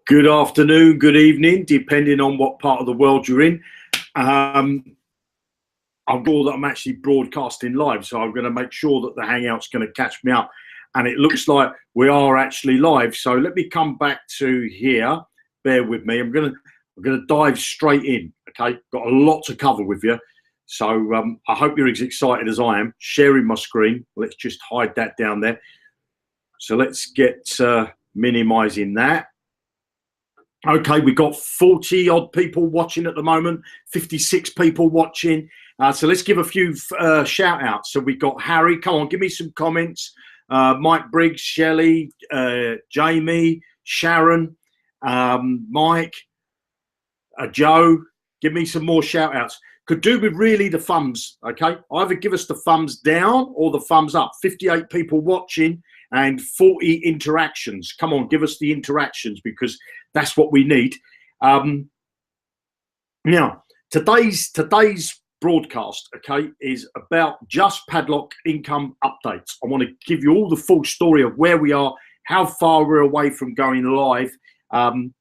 Good afternoon, good evening, depending on what part of the world you're in. I'm sure that I'm actually broadcasting live, so I'm going to make sure that the Hangout's going to catch me up. And it looks like we are actually live. So let me come back to here. Bear with me. I'm going to dive straight in. Okay, got a lot to cover with you. So I hope you're as excited as I am. Sharing my screen. Let's just hide that down there. So let's get minimizing that. Okay, we've got 40 odd people watching at the moment, 56 people watching. So let's give a few shout outs. So we've got Harry, come on, give me some comments. Mike Briggs, Shelley, Jamie, Sharon, Mike, Joe, give me some more shout outs. Could do with really the thumbs, okay? Either give us the thumbs down or the thumbs up. 58 people watching and 40 interactions. Come on, give us the interactions because that's what we need. Now, today's broadcast, okay, is about just Padlock income updates. I want to give you all the full story of where we are, how far we're away from going live, and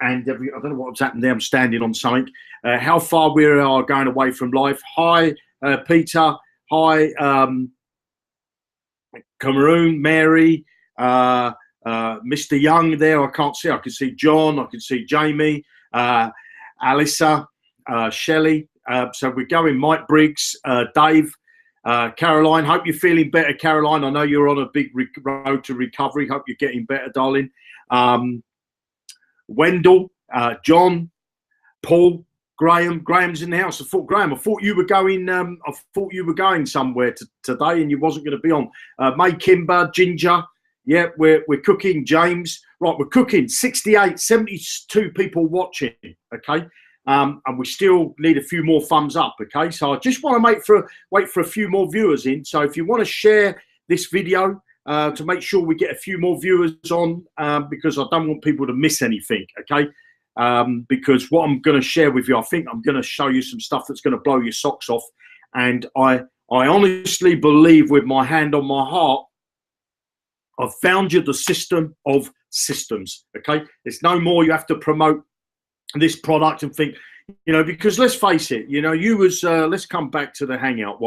I don't know what's happened there. I'm standing on something. How far we are going away from live. Hi, Peter. Hi, Cameroon, Mary, Mr. Young there. I can't see. I can see John. I can see Jamie, Alyssa, Shelley. So we're going. Mike Briggs, Dave, Caroline. Hope you're feeling better, Caroline. I know you're on a big road to recovery. Hope you're getting better, darling. Wendell, John, Paul, Graham. Graham's in the house. I thought you were going. I thought you were going somewhere today, and you wasn't going to be on. May Kimber, Ginger. Yeah, we're cooking. James, right? We're cooking. 68, 72 people watching. Okay, and we still need a few more thumbs up. Okay, so I just want to wait for a few more viewers in. So if you want to share this video to make sure we get a few more viewers on, because I don't want people to miss anything. Okay. Because what I'm going to share with you, I think I'm going to show you some stuff that's going to blow your socks off. And I honestly believe with my hand on my heart, I've found you the system of systems. Okay. It's no more you have to promote this product and think, you know, because let's face it, you know, let's come back to the Hangout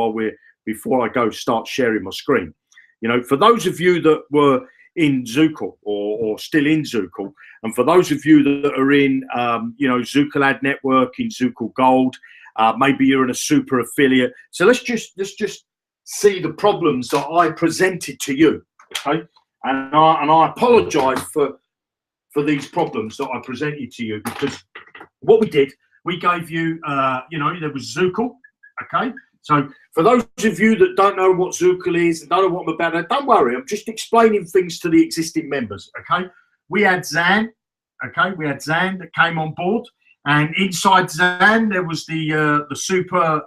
before I start sharing my screen. You know, for those of you that were in Zukul or still in Zukul, and for those of you that are in, you know, Zukul Ad Network, in Zukul Gold, maybe you're in a super affiliate. So let's just see the problems that I presented to you, okay? And I apologise for these problems that I presented to you, because what we did, we gave you, you know, there was Zukul, okay? So for those of you that don't know what Zukul is and don't know what I'm about, don't worry. I'm just explaining things to the existing members, okay? We had Zan, okay? We had Zan that came on board. And inside Zan, there was the super,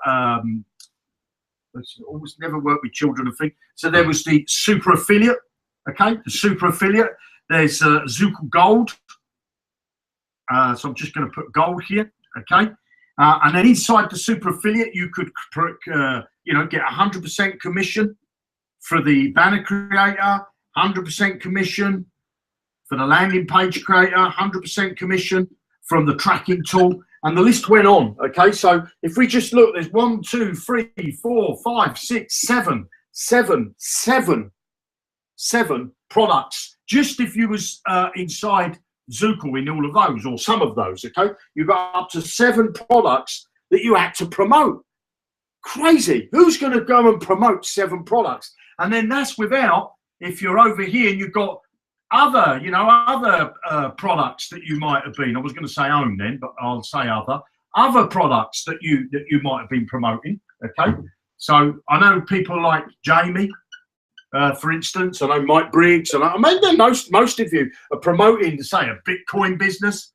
always never work with children, I think. So there was the super affiliate, okay? The super affiliate. There's Zukul Gold. So I'm just going to put gold here, okay? And then inside the super affiliate, you could, you know, get 100% commission for the banner creator, 100% commission for the landing page creator, 100% commission from the tracking tool, and the list went on. Okay, so if we just look, there's 1, 2, 3, 4, 5, 6, 7 products. Just if you was inside Zukul in all of those, or some of those, okay? You've got up to 7 products that you had to promote. Crazy. Who's going to go and promote 7 products? And then that's without, if you're over here and you've got other, you know, other products that you might have been, I was going to say own then, but I'll say other products that you might have been promoting, okay? So I know people like Jamie, for instance. I know Mike Briggs, and I mean, most of you are promoting, say, a Bitcoin business.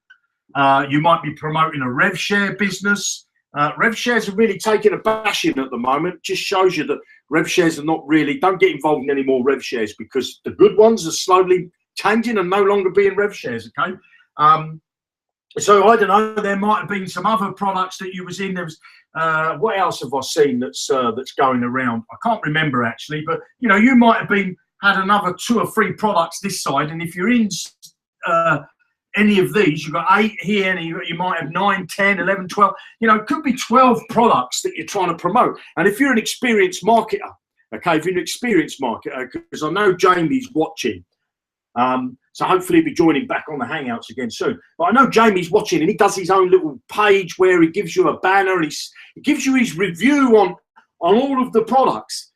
You might be promoting a rev share business. Rev shares are really taking a bashing at the moment. Just shows you that rev shares are not really, don't get involved in any more rev shares, because the good ones are slowly changing and no longer being rev shares, okay? So I don't know, there might have been some other products that you was in. There was, what else have I seen that's going around? I can't remember actually, but you know, you might have been had another 2 or 3 products this side, and if you're in any of these, you've got 8 here, and you might have 9, 10, 11, 12. You know, it could be 12 products that you're trying to promote. And if you're an experienced marketer, okay, if you're an experienced marketer, because I know Jamie's watching, so hopefully he'll be joining back on the Hangouts again soon. But I know Jamie's watching, and he does his own little page where he gives you a banner, and he gives you his review on all of the products.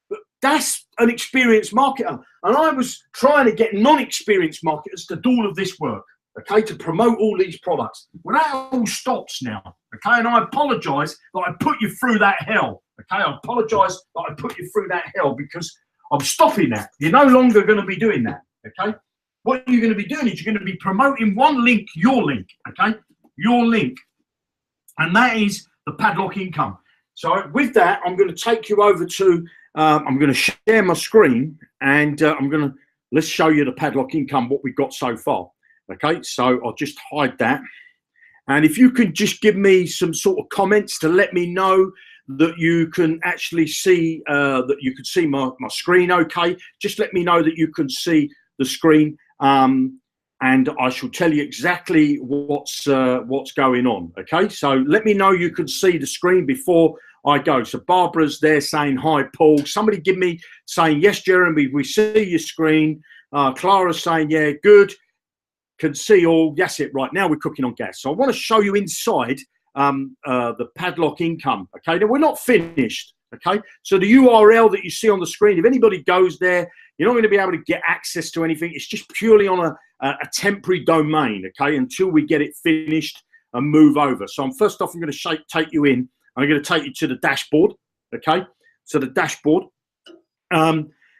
But that's an experienced marketer. And I was trying to get non-experienced marketers to do all of this work, okay, to promote all these products. Well, that all stops now, okay, and I apologise that I put you through that hell, okay. I apologise that I put you through that hell, because I'm stopping that. You're no longer going to be doing that, okay. What you're going to be doing is you're going to be promoting one link, your link, okay, your link, and that is the Padlock Income. So with that, I'm going to take you over to, I'm going to share my screen, and let's show you the Padlock Income, what we've got so far. Okay, so I'll just hide that. And if you could just give me some sort of comments to let me know that you can actually see, that you can see my screen okay. Just let me know that you can see the screen, and I shall tell you exactly what's going on. Okay, so let me know you can see the screen before I go. So Barbara's there saying hi, Paul. Somebody give me saying yes, Jeremy, we see your screen. Clara's saying yeah, good. Can see all. That's it. Right now we're cooking on gas. So I want to show you inside the Padlock Income. Okay, now we're not finished. Okay, so the URL that you see on the screen, if anybody goes there, you're not going to be able to get access to anything. It's just purely on a temporary domain. Okay, until we get it finished and move over. So first off, I'm going to take you in. I'm going to take you to the dashboard. Okay, so the dashboard.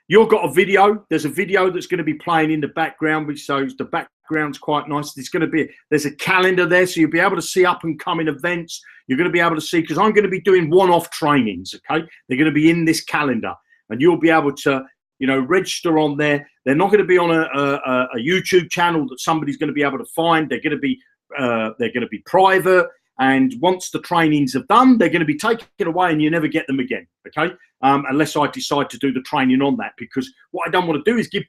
You've got a video. There's a video that's going to be playing in the background, which shows the background's quite nice. There's a calendar there, so you'll be able to see up and coming events. You're going to be able to see, because I'm going to be doing one-off trainings. Okay, they're going to be in this calendar, and you'll be able to, you know, register on there. They're not going to be on a YouTube channel that somebody's going to be able to find. They're going to be private. And once the trainings are done, they're going to be taken away, and you never get them again, okay? Unless I decide to do the training on that, because what I don't want to do is give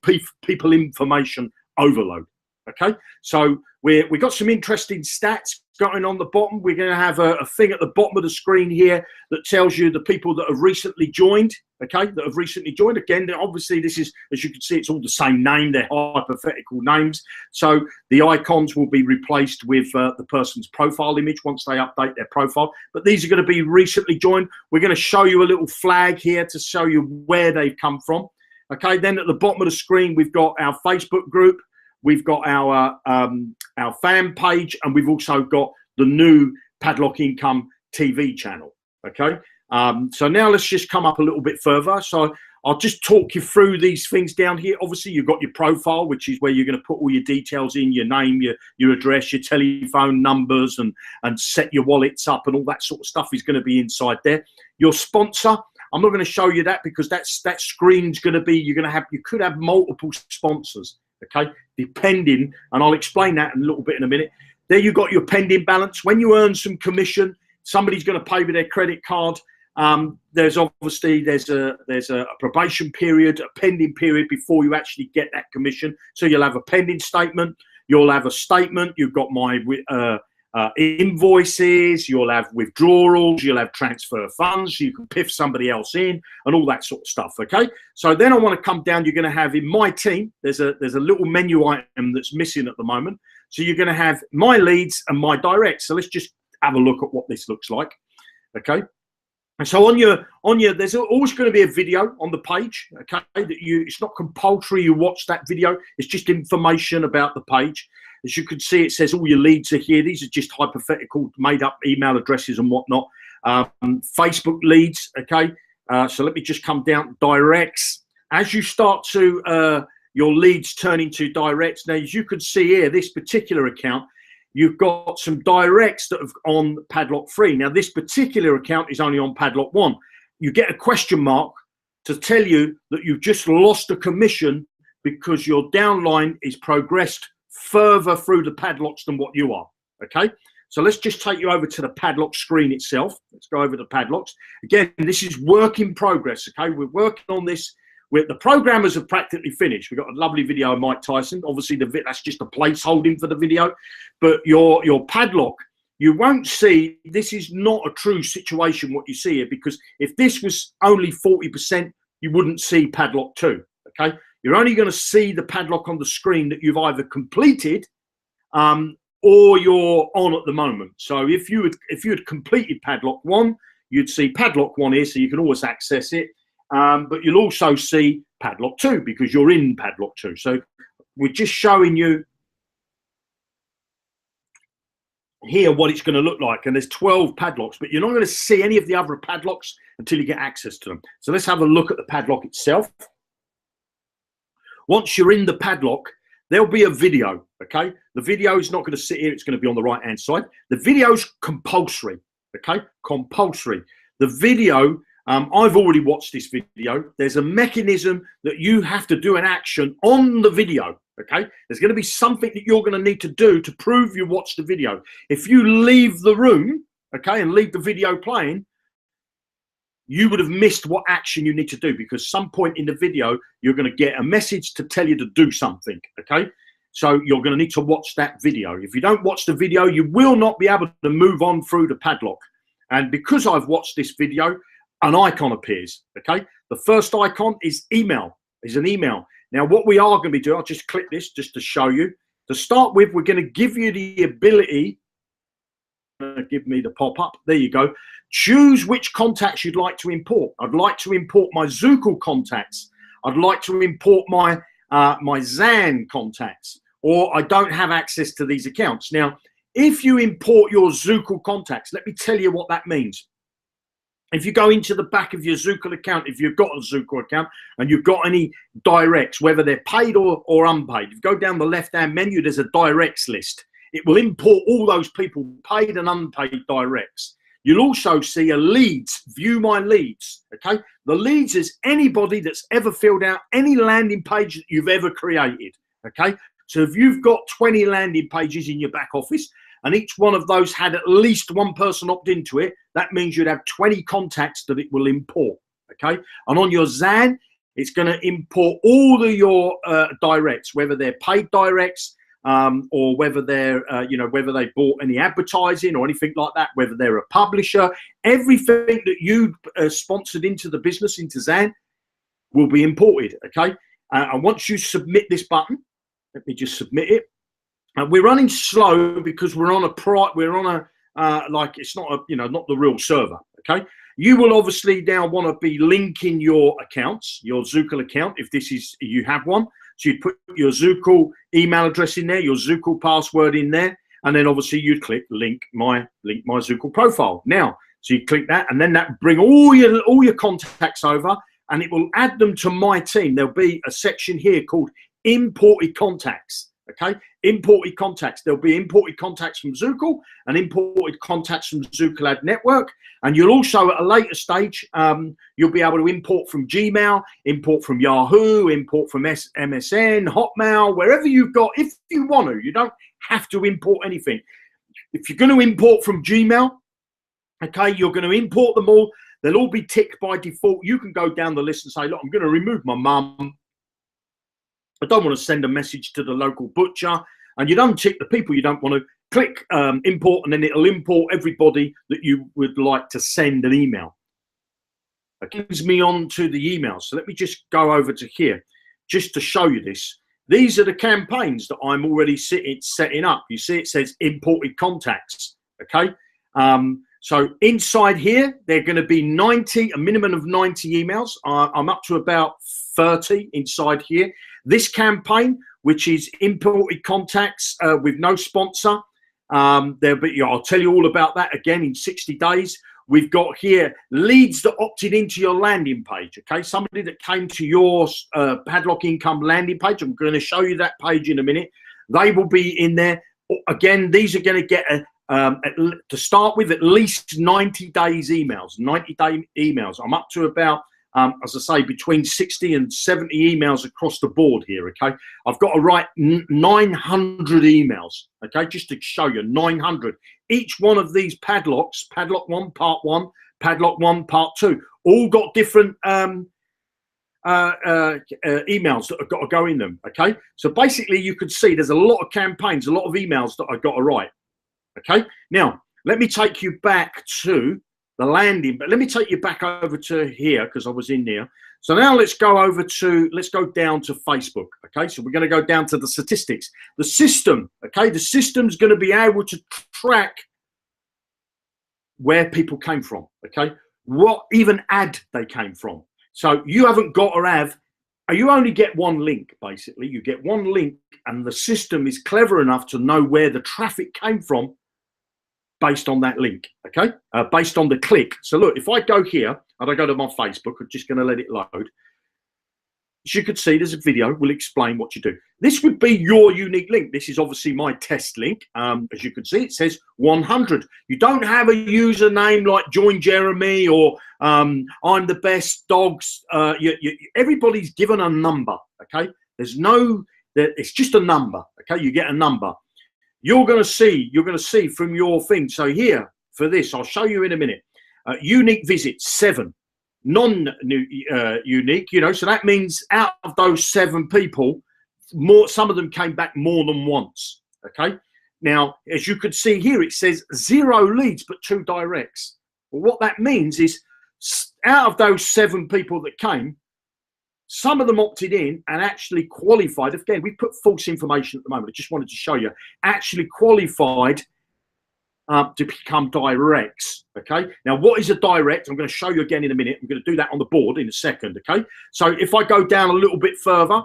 people information overload, okay? So we got some interesting stats going on the bottom. We're going to have a thing at the bottom of the screen here that tells you the people that have recently joined, okay, that have recently joined. Again, obviously this is, as you can see, it's all the same name. They're hypothetical names. So the icons will be replaced with the person's profile image once they update their profile. But these are going to be recently joined. We're going to show you a little flag here to show you where they've come from. Okay, then at the bottom of the screen, we've got our Facebook group. We've got our fan page, and we've also got the new Padlock Income TV channel. Okay, so now let's just come up a little bit further. So I'll just talk you through these things down here. Obviously, you've got your profile, which is where you're going to put all your details in, your name, your address, your telephone numbers, and set your wallets up, and all that sort of stuff is going to be inside there. Your sponsor. I'm not going to show you that, because that screen's going to be, you could have multiple sponsors. Okay, depending, and I'll explain that in a little bit in a minute. There you got your pending balance. When you earn some commission, somebody's going to pay with their credit card. There's a probation period, a pending period before you actually get that commission. So you'll have a pending statement. You'll have a statement. You've got my invoices. You'll have withdrawals. You'll have transfer funds. You can piff somebody else in and all that sort of stuff. Okay. So then I want to come down. You're going to have in my team. There's a little menu item that's missing at the moment. So you're going to have my leads and my directs. So let's just have a look at what this looks like. Okay. And so on your, there's always going to be a video on the page. Okay. It's not compulsory you watch that video. It's just information about the page. As you can see, it says all your leads are here. These are just hypothetical, made up email addresses and whatnot. Facebook leads, okay? So let me just come down, directs. As you start to, your leads turn into directs. Now, as you can see here, this particular account, you've got some directs that have on Padlock 3. Now, this particular account is only on Padlock 1. You get a question mark to tell you that you've just lost a commission because your downline is progressed further through the padlocks than what you are. Okay, so let's just take you over to the padlock screen itself. Let's go over the padlocks again. This is work in progress. Okay, we're working on this. the programmers have practically finished. We've got a lovely video of Mike Tyson. Obviously, that's just a placeholding for the video. But your padlock, you won't see, this is not a true situation what you see here, because if this was only 40%, you wouldn't see padlock 2, okay? You're only going to see the padlock on the screen that you've either completed or you're on at the moment. So if you had completed padlock 1, you'd see padlock 1 here, so you can always access it. But you'll also see padlock 2 because you're in padlock 2. So we're just showing you here what it's going to look like, and there's 12 padlocks, but you're not going to see any of the other padlocks until you get access to them. So let's have a look at the padlock itself. Once you're in the padlock, there'll be a video, okay? The video is not going to sit here, it's going to be on the right hand side. The video's compulsory, okay? Compulsory. The video, I've already watched this video. There's a mechanism that you have to do an action on the video. Okay, there's going to be something that you're going to need to do to prove you watched the video. If you leave the room, okay, and leave the video playing, you would have missed what action you need to do, because some point in the video, you're going to get a message to tell you to do something, okay? So you're going to need to watch that video. If you don't watch the video, you will not be able to move on through the padlock. And because I've watched this video, an icon appears, okay? The first icon is email, is an email. Now, what we are going to be doing, I'll just click this just to show you. To start with, we're going to give you the ability, give me the pop-up, there you go. Choose which contacts you'd like to import. I'd like to import my Zukul contacts. I'd like to import my Zan contacts, or I don't have access to these accounts. Now, if you import your Zukul contacts, let me tell you what that means. If you go into the back of your Zukul account, if you've got a Zukul account and you've got any directs, whether they're paid or unpaid, if you go down the left-hand menu, there's a directs list. It will import all those people, paid and unpaid directs. You'll also see a leads, view my leads, okay? The leads is anybody that's ever filled out any landing page that you've ever created, okay? So if you've got 20 landing pages in your back office, and each one of those had at least one person opt into it, that means you'd have 20 contacts that it will import, okay? And on your Zan, it's going to import all of your directs, whether they're paid directs or whether they're, whether they bought any advertising or anything like that, whether they're a publisher. Everything that you sponsored into the business, into Zan, will be imported, okay? And once you submit this button, let me just submit it. We're running slow because we're on a like it's not a not the real server, okay? You will obviously now want to be linking your accounts, your Zukul account, if this is you have one. So you'd put your Zukul email address in there, your Zukul password in there, and then obviously you'd click link my Zukul profile. Now, so you click that, and then that bring all your contacts over, and it will add them to my team. There'll be a section here called imported contacts. Okay, imported contacts. There'll be imported contacts from Zukul and imported contacts from Zukul Ad Network. And you'll also, at a later stage, you'll be able to import from Gmail, import from Yahoo, import from MSN, Hotmail, wherever you've got, if you want to. You don't have to import anything. If you're going to import from Gmail, okay, you're going to import them all. They'll all be ticked by default. You can go down the list and say, look, I'm going to remove my mum. I don't want to send a message to the local butcher, and you'd untick the people you don't want to. Click import, and then it'll import everybody that you would like to send an email. That gives me on to the email. So let me just go over to here just to show you this. These are the campaigns that I'm already setting up. You see it says imported contacts, okay? So inside here, they're going to be a minimum of 90 emails. I'm up to about 30 inside here. This campaign, which is imported contacts with no sponsor, I'll tell you all about that again in 60 days. We've got here leads that opted into your landing page, okay? Somebody that came to your Padlock Income landing page. I'm going to show you that page in a minute. They will be in there. Again, these are going to get, to start with, at least 90 days emails, 90-day emails. I'm up to about, as I say, between 60 and 70 emails across the board here, okay? I've got to write 900 emails, okay, just to show you, 900. Each one of these padlocks, Padlock 1, Part 1, Padlock 1, Part 2, all got different emails that have got to go in them. Okay, so basically you could see there's a lot of campaigns, a lot of emails that I've got to write. Okay, now let me take you back to the landing, but let me take you back over to here because I was in there. So now let's go down to Facebook. Okay, so we're going to go down to the statistics, the system. Okay, the system's going to be able to track where people came from. Okay, what even ad they came from. So you haven't got to have, you only get one link, basically. You get one link and the system is clever enough to know where the traffic came from based on that link, okay? Based on the click. So look, if I go here and I go to my Facebook, I'm just going to let it load. As you can see, there's a video, will explain what you do. This would be your unique link. This is obviously my test link. As you can see, it says 100. You don't have a username like Join Jeremy or I'm the best dogs. Everybody's given a number, okay? It's just a number, okay? You get a number. You're going to see from your thing. So here, for this, I'll show you in a minute. Unique visits, 7. Non-unique, so that means out of those 7 people, some of them came back more than once. Okay, now as you could see here, it says 0 leads but 2 directs. Well, what that means is out of those 7 people that came, some of them opted in and actually qualified. Again, we put false information at the moment. I just wanted to show you, actually qualified to become directs. Okay, now what is a direct? I'm going to show you again in a minute. I'm going to do that on the board in a second. Okay, so if I go down a little bit further,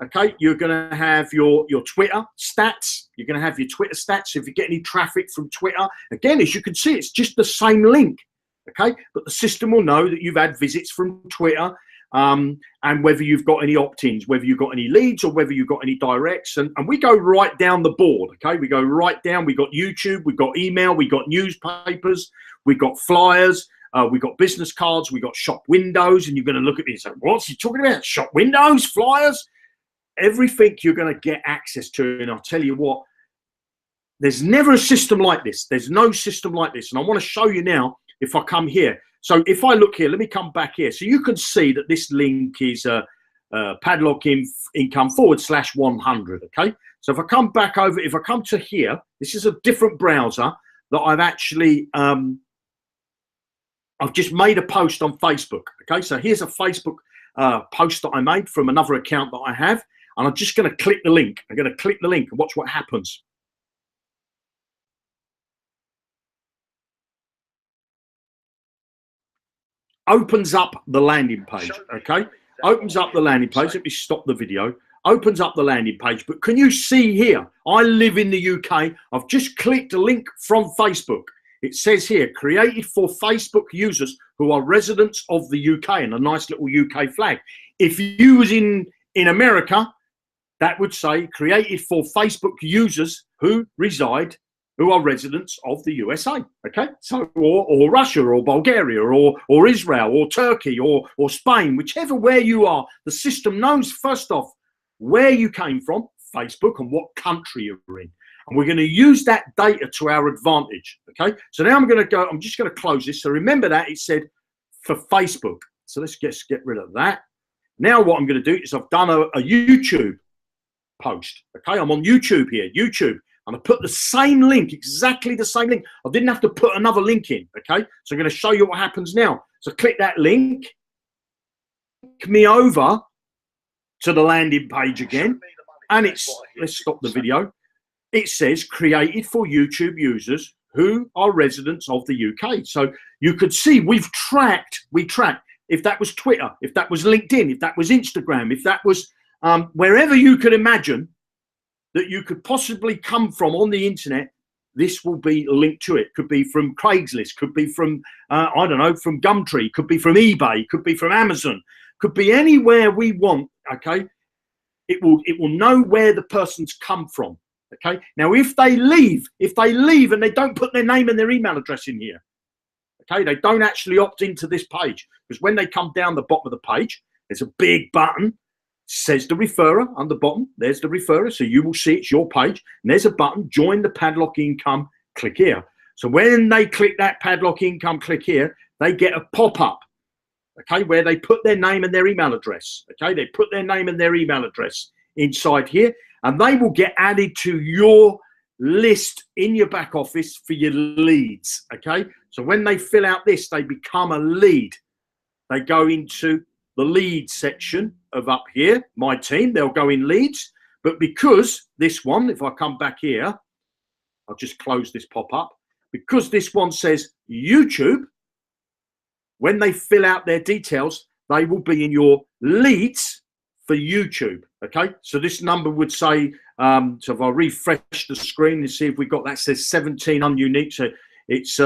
okay, you're going to have your Twitter stats. You're going to have your Twitter stats. So if you get any traffic from Twitter, again, as you can see, it's just the same link. Okay, but the system will know that you've had visits from Twitter. And whether you've got any opt-ins, whether you've got any leads or whether you've got any directs. And we go right down the board, okay? We go right down. We got YouTube, we got email, we got newspapers, we got flyers, we got business cards, we got shop windows. And you're going to look at me and say, what's he talking about? Shop windows, flyers? Everything you're going to get access to. And I'll tell you what, there's never a system like this. There's no system like this. And I want to show you now, if I come here. So if I look here, let me come back here. So you can see that this link is Padlock income /100. Okay. So if I come back over, if I come to here, this is a different browser that I've actually, I've just made a post on Facebook. Okay. So here's a Facebook post that I made from another account that I have. And I'm just going to click the link. I'm going to click the link and watch what happens. Opens up the landing page, okay? Opens up the landing page. Let me stop the video. Opens up the landing page. But can you see here? I live in the UK. I've just clicked a link from Facebook. It says here, created for Facebook users who are residents of the UK, and a nice little UK flag. If you was in America, that would say created for Facebook users who are residents of the USA, okay? So, or Russia, or Bulgaria, or Israel, or Turkey, or Spain, whichever where you are, the system knows first off where you came from, Facebook, and what country you're in. And we're going to use that data to our advantage, okay? So now I'm just going to close this. So remember that it said for Facebook. So let's just get rid of that. Now what I'm going to do is I've done a YouTube post, okay? I'm on YouTube here, YouTube. And I put the same link, exactly the same link. I didn't have to put another link in, okay? So I'm going to show you what happens now. So click that link, click me over to the landing page again. And let's stop the video. It says created for YouTube users who are residents of the UK. So you could see we tracked if that was Twitter, if that was LinkedIn, if that was Instagram, if that was wherever you could imagine that you could possibly come from on the internet, this will be linked to it. Could be from Craigslist, could be from, I don't know, from Gumtree, could be from eBay, could be from Amazon, could be anywhere we want, okay? It will know where the person's come from, okay? Now, if they leave and they don't put their name and their email address in here, okay? They don't actually opt into this page, because when they come down the bottom of the page, there's a big button, says the referrer on the bottom. There's the referrer, so you will see it's your page. And there's a button, join the Padlock income, click here. So when they click that Padlock income, click here, they get a pop-up. okay, where they put their name and their email address. Okay, they put their name and their email address inside here, and they will get added to your list in your back office for your leads. Okay, so when they fill out this, they become a lead. They go into the lead section of up here, my team, they'll go in leads. But because this one, if I come back here, I'll just close this pop-up. Because this one says YouTube, when they fill out their details, they will be in your leads for YouTube. Okay, so this number would say, so if I refresh the screen and see if we got that, says 17 ununique. So it's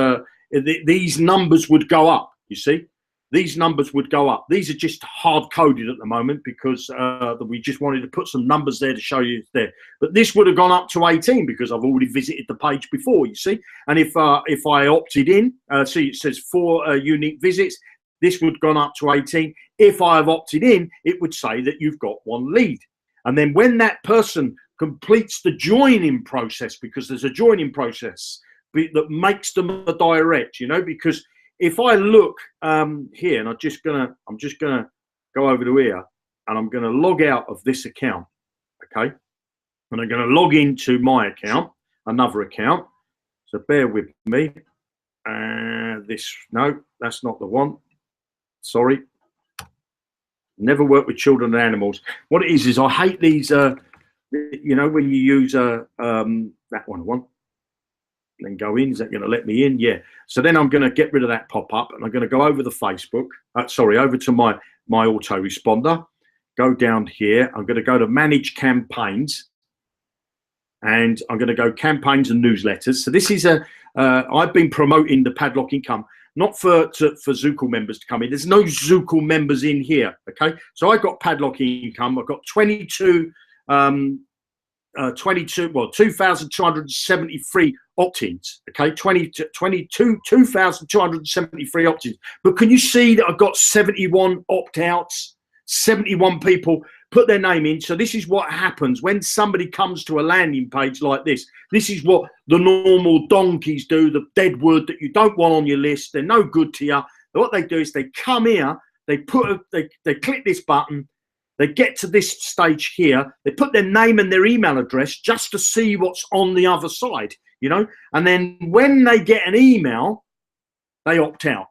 these numbers would go up, you see. These numbers would go up. These are just hard coded at the moment because we just wanted to put some numbers there to show you it's there. But this would have gone up to 18 because I've already visited the page before, you see. And if I opted in, see it says 4 unique visits, this would have gone up to 18. If I have opted in, it would say that you've got 1 lead. And then when that person completes the joining process, because there's a joining process that makes them a direct, you know, because if I look here, and I'm just gonna go over to here, and I'm gonna log out of this account, okay? And I'm gonna log into my account, another account. So bear with me. No, that's not the one. Sorry. Never work with children and animals. What it is I hate these. You know, when you use that one. Then go in. Is that going to let me in? Yeah. So then I'm going to get rid of that pop-up, and I'm going to go over the Facebook. Over to my autoresponder. Go down here. I'm going to go to manage campaigns, and I'm going to go campaigns and newsletters. So this is I've been promoting the Padlock income, not for Zukul members to come in. There's no Zukul members in here. Okay. So I got Padlock income. I've got 2,273 opt-ins. Okay, 2,273 opt-ins. But can you see that I've got 71 opt-outs? 71 people put their name in. So this is what happens when somebody comes to a landing page like this. This is what the normal donkeys do, the dead wood that you don't want on your list. They're no good to you. What they do is they come here, they click this button. They get to this stage here, they put their name and their email address just to see what's on the other side, you know? And then when they get an email, they opt out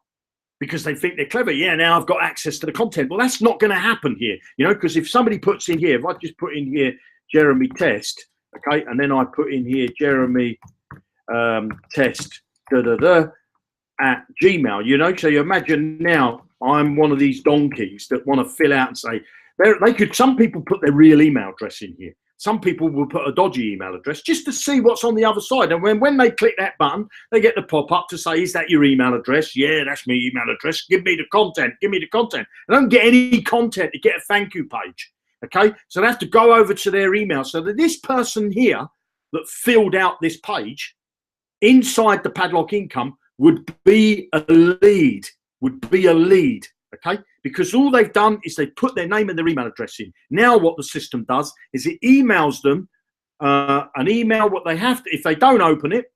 because they think they're clever. Yeah, now I've got access to the content. Well, that's not going to happen here, you know, because if somebody puts in here, if I just put in here Jeremy Test, okay, and then I put in here Jeremy Test at Gmail, you know, so you imagine now I'm one of these donkeys that want to fill out and say, some people put their real email address in here. Some people will put a dodgy email address just to see what's on the other side. And when they click that button, they get the pop-up to say, is that your email address? Yeah, that's my email address. Give me the content. Give me the content. They don't get any content. They get a thank you page. Okay, so they have to go over to their email. So that this person here that filled out this page inside the Padlock income would be a lead, okay? Because all they've done is they put their name and their email address in. Now what the system does is it emails them an email. What they have to, if they don't open it,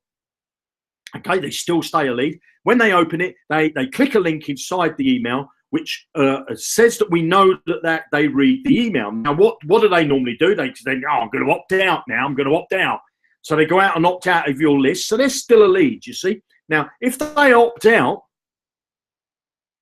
okay, they still stay a lead. When they open it, they click a link inside the email, which says that we know that they read the email. Now, what do they normally do? They oh, I'm going to opt out now. I'm going to opt out. So they go out and opt out of your list. So they're still a lead, you see. Now, if they opt out,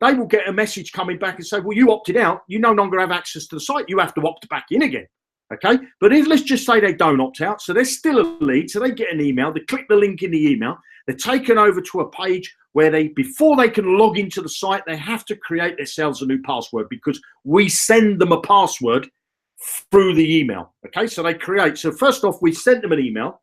they will get a message coming back and say, well, you opted out. You no longer have access to the site. You have to opt back in again. Okay. But let's just say they don't opt out. So they're still a lead. So they get an email. They click the link in the email. They're taken over to a page where before they can log into the site, they have to create themselves a new password because we send them a password through the email. Okay. So they create. So first off, we sent them an email.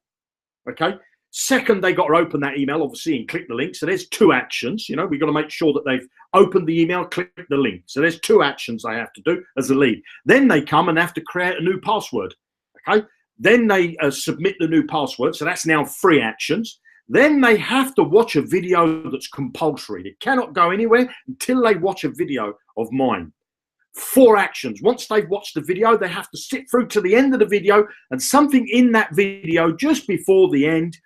Okay. Second, they got to open that email, obviously, and click the link. So there's 2 actions. You know, we've got to make sure that they've opened the email, click the link. So there's 2 actions they have to do as a lead. Then they come and have to create a new password. Okay. Then they submit the new password. So that's now 3 actions. Then they have to watch a video that's compulsory. They cannot go anywhere until they watch a video of mine. 4 actions. Once they've watched the video, they have to sit through to the end of the video, and something in that video just before the end,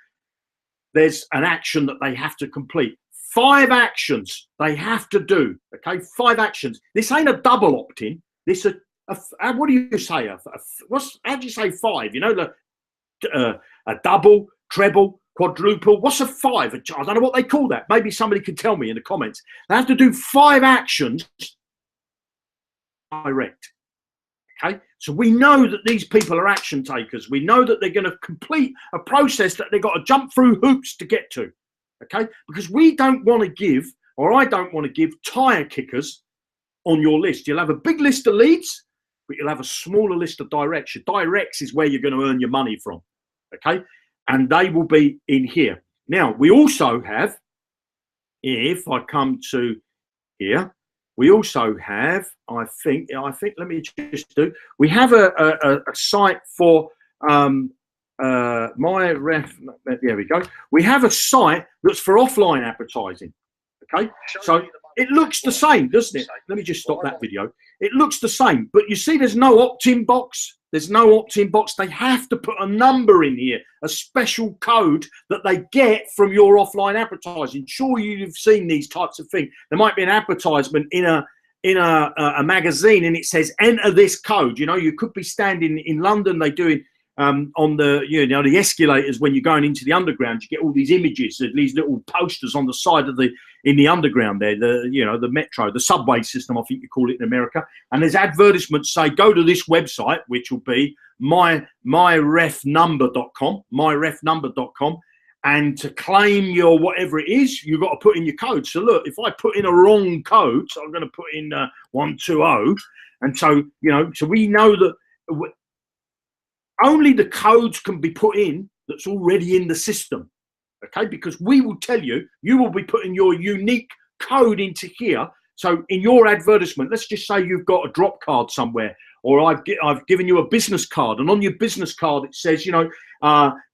there's an action that they have to complete. 5 actions they have to do. Okay, 5 actions. This ain't a double opt-in. This what do you say? How do you say 5? You know, a double, treble, quadruple. What's a 5? I don't know what they call that. Maybe somebody can tell me in the comments. They have to do 5 actions direct. Okay, so we know that these people are action takers. We know that they're going to complete a process that they've got to jump through hoops to get to. Okay, because we don't want to give, or I don't want to give, tire kickers on your list. You'll have a big list of leads, but you'll have a smaller list of directs. Your directs is where you're going to earn your money from. Okay, and they will be in here. Now, we also have, if I come to here, we also have, I think, let me just do, we have a site for my ref, there we go. We have a site that's for offline advertising. Okay, so it looks the same, doesn't it? Let me just stop that video. It looks the same, but you see there's no opt-in box. There's no opt-in box. They have to put a number in here, a special code that they get from your offline advertising. Sure, you've seen these types of things. There might be an advertisement in a magazine and it says enter this code. You know, you could be standing in London. They do it on the, you know, the escalators when you're going into the underground. You get all these images, these little posters on the side of in the underground there, the metro, the subway system, I think you call it in America. And there's advertisements say go to this website, which will be myrefnumber.com, and to claim your whatever it is, you've got to put in your code. So look, if I put in a wrong code, so I'm going to put in 120, and so, you know, so we know that only the codes can be put in that's already in the system. Okay, because we will tell you, you will be putting your unique code into here. So in your advertisement, let's just say you've got a drop card somewhere, or I've given you a business card, and on your business card it says, you know,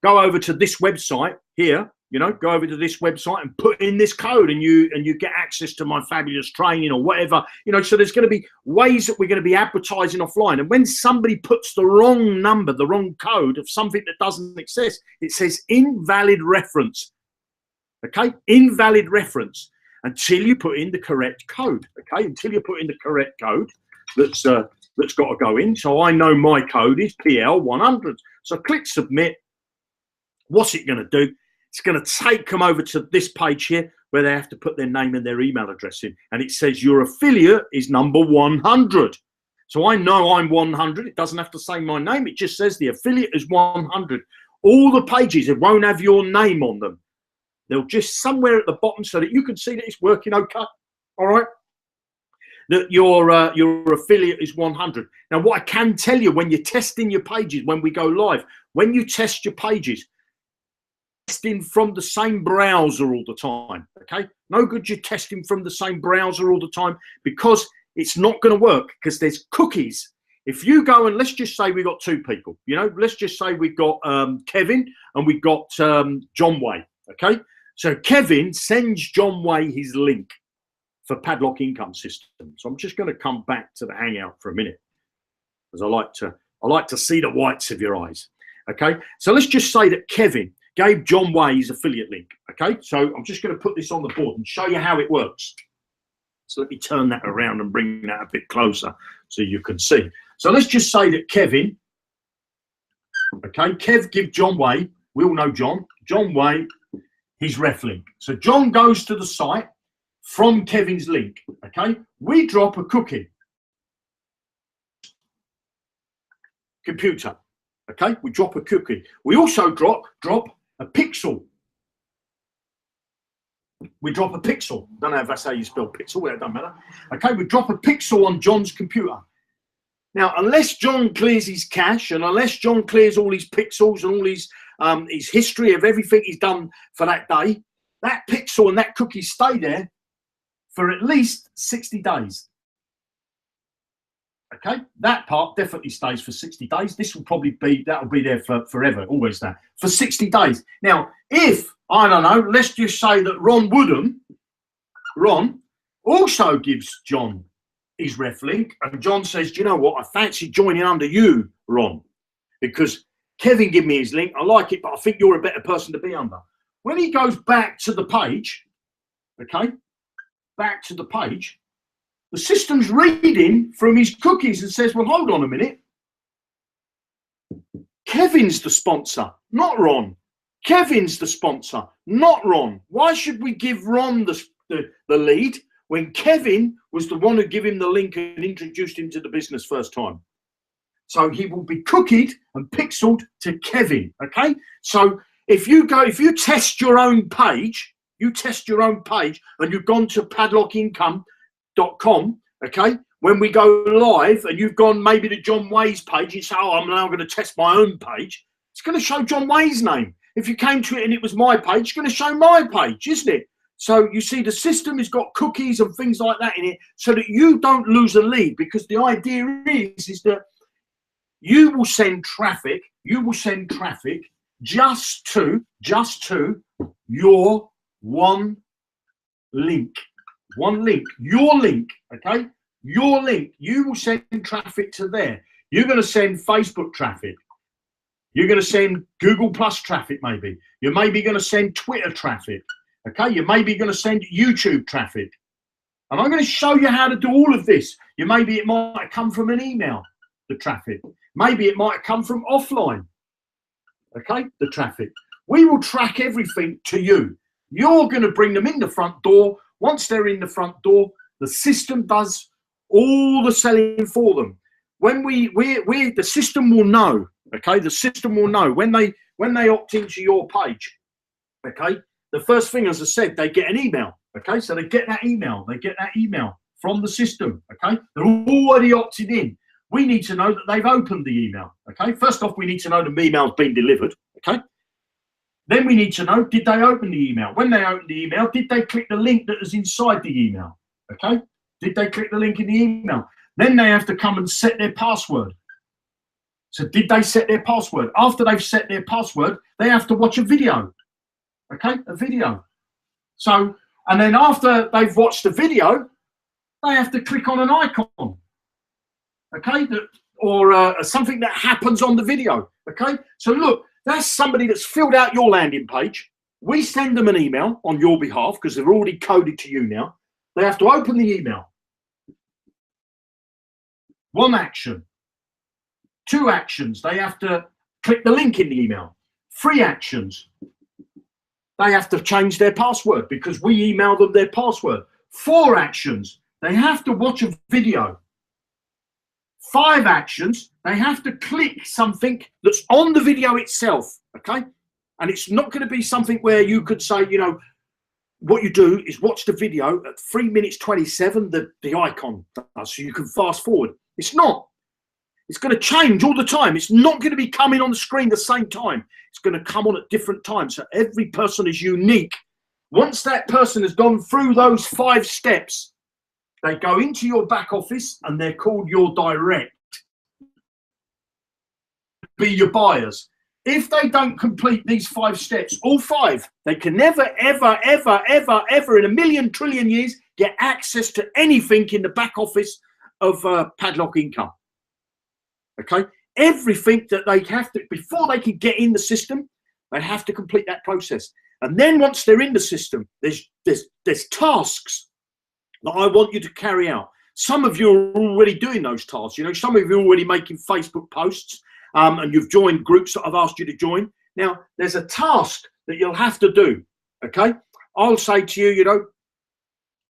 go over to this website here, you know, go over to this website and put in this code, and you get access to my fabulous training or whatever, you know. So there's going to be ways that we're going to be advertising offline, and when somebody puts the wrong number, the wrong code of something that doesn't exist, it says invalid reference. Okay, invalid reference until you put in the correct code. Okay, until you put in the correct code that's got to go in. So I know my code is PL100. So click submit. What's it going to do? It's going to take them over to this page here where they have to put their name and their email address in. And it says your affiliate is number 100. So I know I'm 100. It doesn't have to say my name. It just says the affiliate is 100. All the pages, it won't have your name on them. They'll just somewhere at the bottom so that you can see that it's working okay. All right. That your affiliate is 100. Now, what I can tell you, when you're testing your pages, when we go live, when you test your pages, testing from the same browser all the time. Okay, no good you're testing from the same browser all the time, because it's not going to work, because there's cookies. If you go and let's just say we got 2 people, you know, let's just say we've got Kevin and we've got John Way. Okay, so Kevin sends John Way his link for Padlock Income System. So I'm just going to come back to the Hangout for a minute, because I like to see the whites of your eyes. Okay, so let's just say that Kevin gave John Way his affiliate link. Okay, so I'm just going to put this on the board and show you how it works. So let me turn that around and bring that a bit closer so you can see. So let's just say that Kevin, okay, Kev give John Way, we all know John Way, his ref link. So John goes to the site from Kevin's link. Okay, we drop a cookie. Computer. Okay, we drop a cookie. We also drop a pixel. We drop a pixel. Don't know if that's how you spell pixel. It doesn't matter. Okay, we drop a pixel on John's computer. Now, unless John clears his cache, and unless John clears all his pixels and all his history of everything he's done for that day, that pixel and that cookie stay there for at least 60 days. Okay, that part definitely stays for 60 days. This will probably be, that'll be there for forever, always that, for 60 days. Now, if, I don't know, let's just say that Ron Woodham, Ron also gives John his ref link, and John says, do you know what, I fancy joining under you, Ron, because Kevin gave me his link, I like it, but I think you're a better person to be under. When he goes back to the page, okay, back to the page, the system's reading from his cookies and says, well, hold on a minute. Kevin's the sponsor, not Ron. Kevin's the sponsor, not Ron. Why should we give Ron the lead when Kevin was the one who gave him the link and introduced him to the business first time? So he will be cookied and pixeled to Kevin, okay? So if you test your own page, and you've gone to padlockincome.com, okay? When we go live and you've gone maybe to John Way's page, you say, oh, I'm now going to test my own page. It's going to show John Way's name. If you came to it and it was my page, it's going to show my page, isn't it? So you see the system has got cookies and things like that in it so that you don't lose a lead, because the idea is that you will send traffic just to your one link, your link, okay? Your link. You will send traffic to there. You're going to send Facebook traffic. You're going to send Google Plus traffic, maybe. You're maybe going to send Twitter traffic. Okay, you're maybe going to send YouTube traffic. And I'm going to show you how to do all of this. Maybe it might come from an email, the traffic. Maybe it might come from offline. Okay, the traffic. We will track everything to you. You're going to bring them in the front door. Once they're in the front door, the system does all the selling for them. When the system will know, okay, the system will know when they opt into your page, okay, the first thing, as I said, they get an email, okay, so they get that email from the system, okay, they're already opted in. We need to know that they've opened the email, okay. First off, we need to know the email's been delivered, okay. Then we need to know, did they open the email? When they opened the email, did they click the link that is inside the email, okay? Did they click the link in the email? Then they have to come and set their password. So did they set their password? After they've set their password, they have to watch a video, okay? A video. So, and then after they've watched the video, they have to click on an icon, okay? Or something that happens on the video, okay? So look, that's somebody that's filled out your landing page. We send them an email on your behalf because they're already coded to you now. They have to open the email. One action. Two actions. They have to click the link in the email. Three actions. They have to change their password because we email them their password. Four actions. They have to watch a video. Five actions. They have to click something that's on the video itself, okay? And it's not going to be something where you could say, you know, what you do is watch the video at 3 minutes 27, the icon does, so you can fast forward. It's not. It's going to change all the time. It's not going to be coming on the screen the same time. It's going to come on at different times. So every person is unique. Once that person has gone through those 5 steps, they go into your back office and they're called your direct. Be your buyers. If they don't complete these 5 steps, all 5, they can never, ever, ever, ever, ever in a million trillion years get access to anything in the back office of Padlock Income. Okay? Everything that they have to, before they can get in the system, they have to complete that process. And then once they're in the system, there's tasks that I want you to carry out. Some of you are already doing those tasks. You know, some of you are already making Facebook posts. And you've joined groups that I've asked you to join. Now, there's a task that you'll have to do, okay? I'll say to you, you know,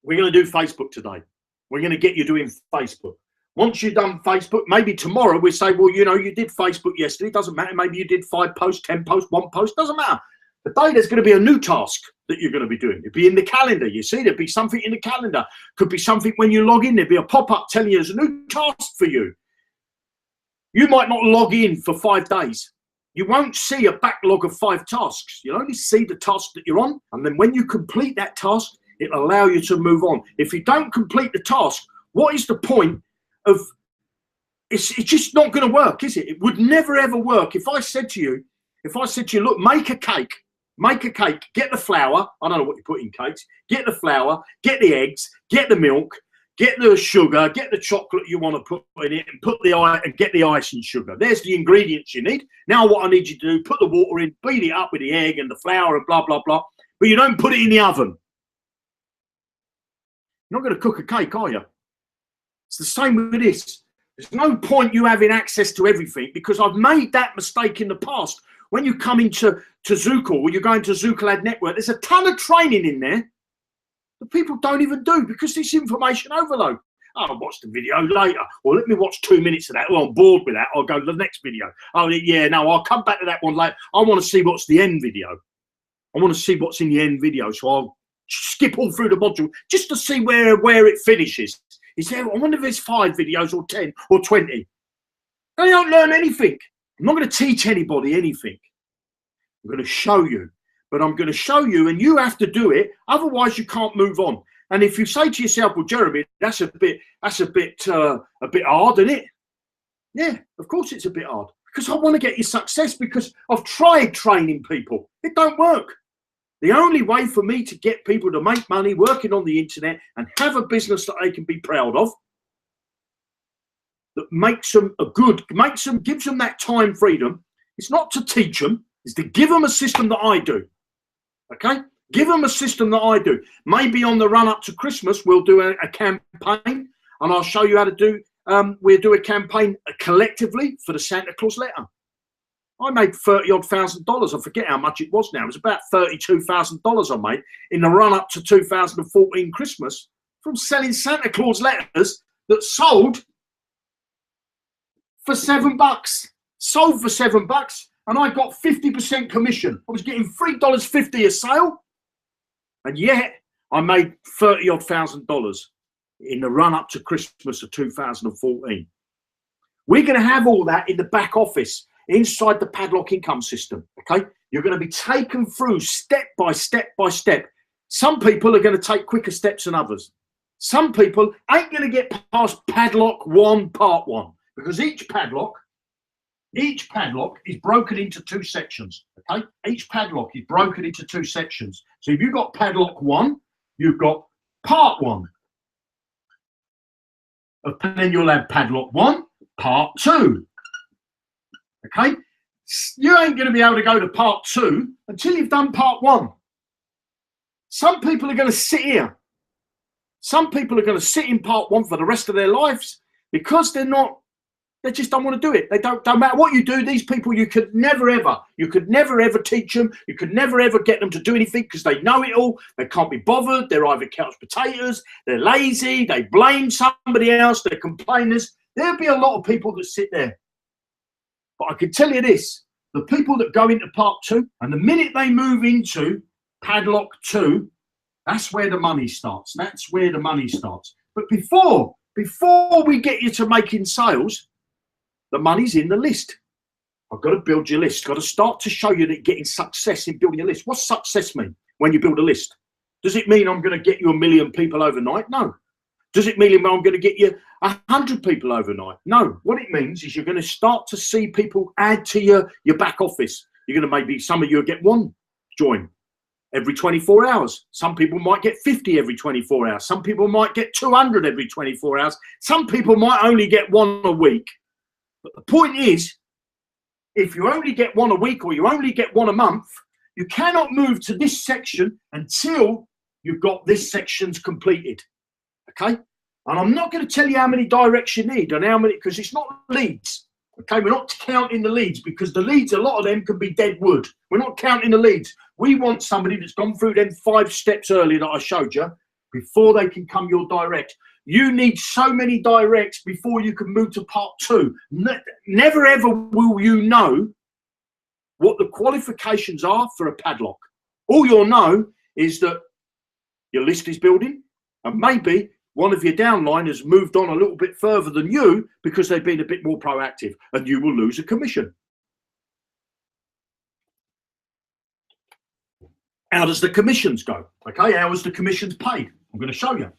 we're going to do Facebook today. We're going to get you doing Facebook. Once you've done Facebook, maybe tomorrow we say, well, you know, you did Facebook yesterday. It doesn't matter. Maybe you did 5 posts, 10 posts, 1 post. Doesn't matter. Today there's going to be a new task that you're going to be doing. It'll be in the calendar. You see, there'll be something in the calendar. Could be something when you log in. There'll be a pop-up telling you there's a new task for you. You might not log in for 5 days. You won't see a backlog of 5 tasks. You'll only see the task that you're on. And then when you complete that task, it'll allow you to move on. If you don't complete the task, what is the point of, it's just not going to work, is it? It would never, ever work. If I said to you, look, make a cake, get the flour. I don't know what you put in cakes. Get the flour, get the eggs, get the milk, get the sugar, get the chocolate you want to put in it, and get the ice and sugar. There's the ingredients you need. Now what I need you to do, put the water in, beat it up with the egg and the flour and blah, blah, blah. But you don't put it in the oven. You're not going to cook a cake, are you? It's the same with this. There's no point you having access to everything, because I've made that mistake in the past. When you come into Zukul, or you're going to Zukul Ad Network, there's a ton of training in there that people don't even do because it's information overload. Oh, I'll watch the video later. Or let me watch 2 minutes of that. Oh, I'm bored with that. I'll go to the next video. Oh, yeah, no, I'll come back to that one later. I want to see what's the end video. I want to see what's in the end video. So I'll skip all through the module just to see where it finishes. Is there, I wonder if there's 5 videos or 10 or 20. They don't learn anything. I'm not going to teach anybody anything. I'm going to show you. But I'm going to show you, and you have to do it. Otherwise, you can't move on. And if you say to yourself, "Well, Jeremy, that's a bit hard, isn't it?" Yeah, of course it's a bit hard, because I want to get you success, because I've tried training people. It don't work. The only way for me to get people to make money working on the internet and have a business that they can be proud of, that makes them gives them that time freedom. It's not to teach them, it's to give them a system that I do. Okay? Give them a system that I do. Maybe on the run up to Christmas, we'll do a campaign, and I'll show you how to do, we'll do a campaign collectively for the Santa Claus letter. I made $30,000. I forget how much it was now. It was about $32,000 I made in the run up to 2014 Christmas from selling Santa Claus letters that sold for $7. Sold for $7. And I got 50% commission. I was getting $3.50 a sale. And yet I made $30,000 in the run up to Christmas of 2014. We're going to have all that in the back office inside the Padlock income system. Okay. You're going to be taken through step by step by step. Some people are going to take quicker steps than others. Some people ain't going to get past Padlock 1 part 1, because each padlock is broken into 2 sections. Okay, each padlock is broken into 2 sections. So if you've got padlock 1, you've got part 1. And then you'll have padlock 1, part 2. Okay, you ain't going to be able to go to part 2 until you've done part 1. Some people are going to sit here. Some people are going to sit in part 1 for the rest of their lives, because they just don't want to do it. They don't matter what you do. These people, you could never ever teach them. You could never ever get them to do anything, because they know it all. They can't be bothered. They're either couch potatoes. They're lazy. They blame somebody else. They're complainers. There'll be a lot of people that sit there. But I can tell you this, the people that go into part 2, and the minute they move into padlock 2, that's where the money starts. That's where the money starts. But before we get you to making sales, the money's in the list. I've got to build your list. Got to start to show you that you're getting success in building a list. What's success mean when you build a list? Does it mean I'm going to get you 1 million people overnight? No. Does it mean I'm going to get you 100 people overnight? No. What it means is you're going to start to see people add to your back office. You're going to, maybe some of you get 1 join every 24 hours. Some people might get 50 every 24 hours. Some people might get 200 every 24 hours. Some people might only get 1 a week. But the point is, if you only get 1 a week, or you only get 1 a month, you cannot move to this section until you've got this section's completed. Okay? And I'm not going to tell you how many directs you need and how many, because it's not leads. Okay? We're not counting the leads, because the leads, a lot of them can be dead wood. We're not counting the leads. We want somebody that's gone through them 5 steps earlier that I showed you before they can come your direct. You need so many directs before you can move to part 2. Never ever will you know what the qualifications are for a padlock. All you'll know is that your list is building, and maybe one of your downline has moved on a little bit further than you because they've been a bit more proactive, and you will lose a commission. How does the commissions go? Okay, how is the commissions paid? I'm going to show you.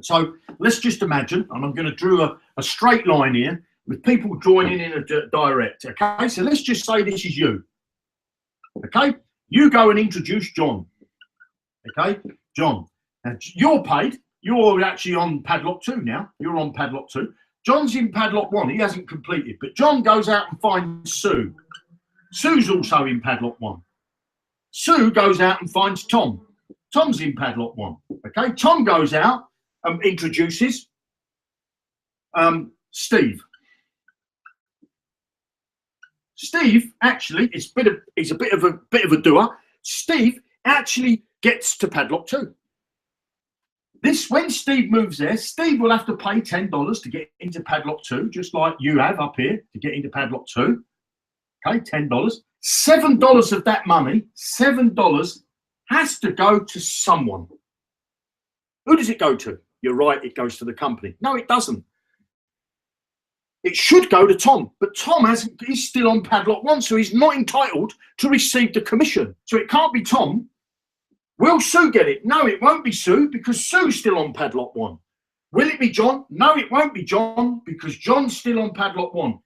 So let's just imagine, and I'm going to draw a straight line here with people joining in a direct. Okay, so let's just say this is you. Okay, you go and introduce John. Okay, John, now you're paid. You're actually on padlock 2 now. You're on padlock 2. John's in padlock 1. He hasn't completed, but John goes out and finds Sue. Sue's also in padlock 1. Sue goes out and finds Tom. Tom's in padlock 1. Okay, Tom goes out introduces Steve. Steve actually is a bit of a doer. Steve actually gets to Padlock 2. When Steve moves there, Steve will have to pay $10 to get into Padlock 2, just like you have up here to get into Padlock 2. Okay, $10. $7 of that money, $7 has to go to someone. Who does it go to? You're right, it goes to the company. No, it doesn't. It should go to Tom, but Tom he's still on Padlock 1, so he's not entitled to receive the commission. So it can't be Tom. Will Sue get it? No, it won't be Sue, because Sue's still on Padlock 1. Will it be John? No, it won't be John, because John's still on Padlock 1.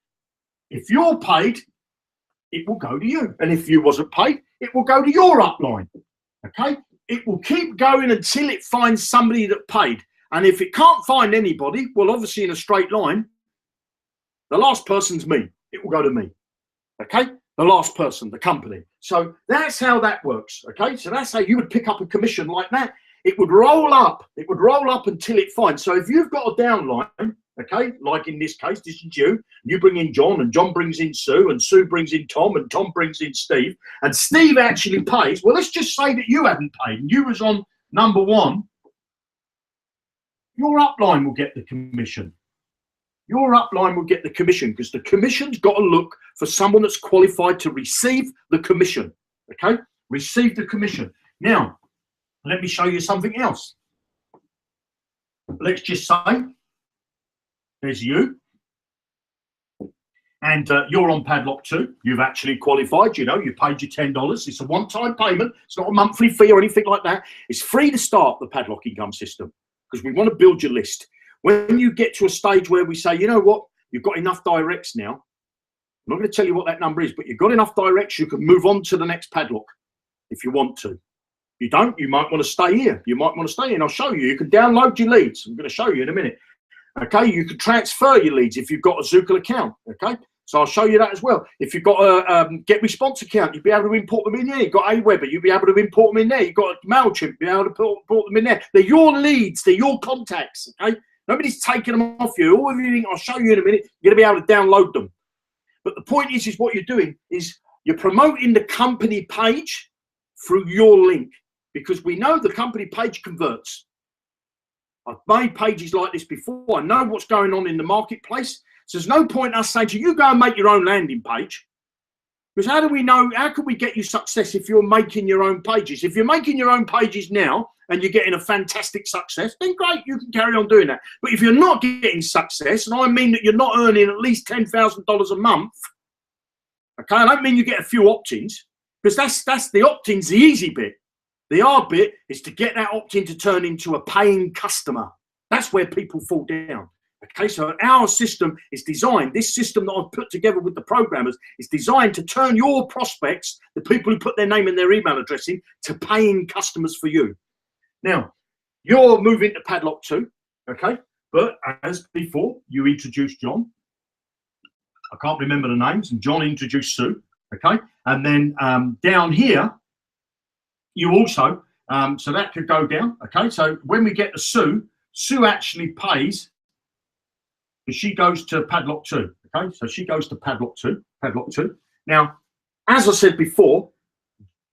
If you're paid, it will go to you. And if you wasn't paid, it will go to your upline. Okay? It will keep going until it finds somebody that paid. And if it can't find anybody, well, obviously in a straight line, the last person's me. It will go to me. Okay? The last person, the company. So that's how that works. Okay? So that's how you would pick up a commission like that. It would roll up. It would roll up until it finds. So if you've got a downline, okay, like in this case, this is you bring in John, and John brings in Sue, and Sue brings in Tom, and Tom brings in Steve, and Steve actually pays. Well, let's just say that you hadn't paid, and you was on number 1. Your upline will get the commission. Your upline will get the commission, because the commission's got to look for someone that's qualified to receive the commission. Okay? Receive the commission. Now, let me show you something else. Let's just say there's you, and you're on Padlock 2. You've actually qualified. You know, you paid your $10. It's a one-time payment. It's not a monthly fee or anything like that. It's free to start the Padlock income system, because we want to build your list. When you get to a stage where we say, you know what, you've got enough directs now. I'm not going to tell you what that number is, but you've got enough directs, you can move on to the next Padlock if you want to. You don't, you might want to stay here. You might want to stay here, and I'll show you. You can download your leads. I'm going to show you in a minute. Okay, you can transfer your leads if you've got a Zukul account. Okay, so I'll show you that as well. If you've got a Get Response account, you'll be able to import them in there. You've got Aweber, you'll be able to import them in there. You've got a MailChimp, you'll be able to import them in there. They're your leads, they're your contacts. Okay, nobody's taking them off you. All of you, I'll show you in a minute, you're going to be able to download them. But the point is what you're doing is you're promoting the company page through your link, because we know the company page converts. I've made pages like this before. I know what's going on in the marketplace. So there's no point us saying to you, go and make your own landing page. Because how do we know, how can we get you success if you're making your own pages? If you're making your own pages now and you're getting a fantastic success, then great, you can carry on doing that. But if you're not getting success, and I mean that you're not earning at least $10,000 a month, okay, I don't mean you get a few opt-ins, because that's the opt-in's the easy bit. The hard bit is to get that opt-in to turn into a paying customer. That's where people fall down. Okay, so our system is designed, this system that I've put together with the programmers is designed to turn your prospects, the people who put their name and their email address in, to paying customers for you. Now, you're moving to Padlock 2, okay? But as before, you introduced John. I can't remember the names, and John introduced Sue, okay? And then down here, you also, so that could go down, okay? So when we get to Sue, Sue actually pays, because she goes to Padlock 2, okay? So she goes to Padlock 2. Now, as I said before,